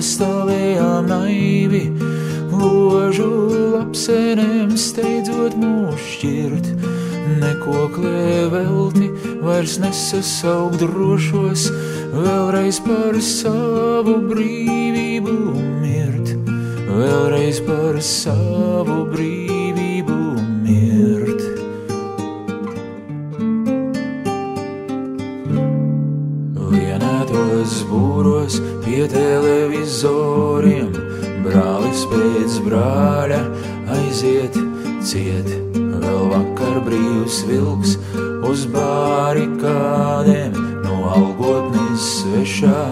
stāvējām naivi, ložu lapsenēm steidzot mūs šķirt. Nekoklē velti vairs nesasaukt drošos, vēlreiz par savu brīvību mirt, vēlreiz par savu brīvību mirt. Lienētos būros pie televizoriem, brālis pēc brāļa aiziet ciet. Vēl vakar brīvs vilks uz barikādēm, no algotnes svešā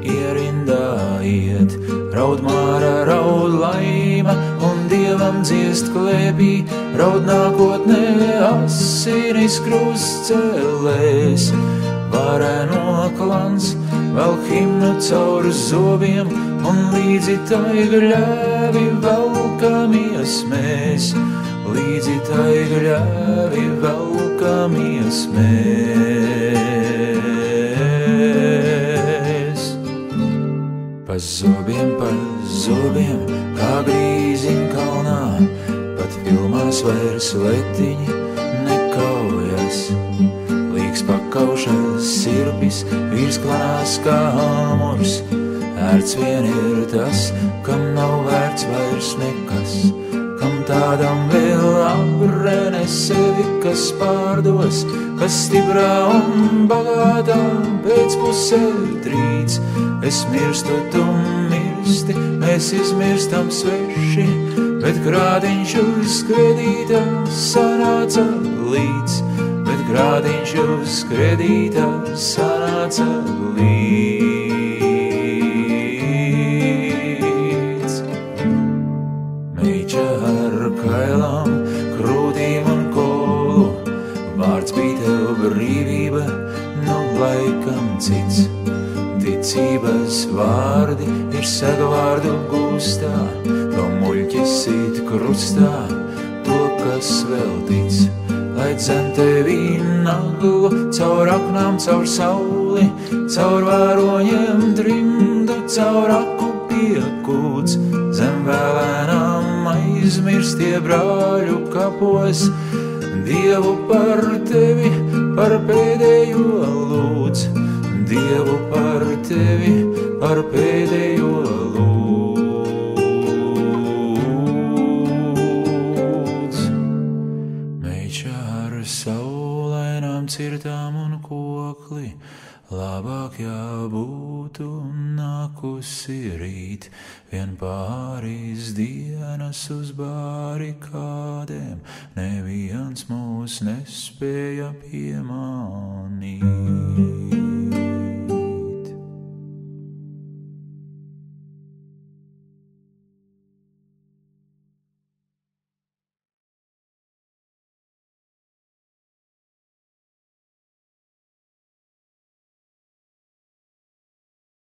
ierindā iet. Raud Māra, raud Laima un Dievam dziest klēpī, raud nākotnē asinis krustcelēs. Vareno klans vēl himnu caur zobiem, un līdzi tai gļēvi velkamies mēs, līdzi tai gļēvi velkamies mēs. Pa zobiem, kā grīziņ kalnā, pat filmās vairs letiņi nekaujas. Līgs pakaušas sirpis, vīrs klanās kā āmurs, ērts vien ir tas, kam nav vērts vairs nekas, kam tādam vēl aprene sevi, kas pārdos, kas stiprā un bagātā pēc pusē trīc. Es mirstu, tu mirsti, mēs izmirstam sveši, bet grādiņš uz kredītā sanāca līdz, bet grādiņš uz kredītā sanāca līdz. Meiča ar kailām, krūtīm un kolu, vārds bija tev brīvība, nu laikam cits. Ticības vārdi ir sagvārdu gūstā, to muļķis sit krustā, to, kas vēl tic. Lai dzen tevī naglu, caur aknām, caur sauli, caur vēroņiem trimdu, caur aku piekūts, zem vēlēnām aizmirstie brāļu kapos, Dievu par tevi, par pēdējo lūdz, Dievu par tevi, par pēdējo lūdz. Meiča ar saulainām cirtām un kokli, labāk jābūtu nākusi rīt, vien pāris dienas uz barikādēm, neviens mūs nespēja piemanīt.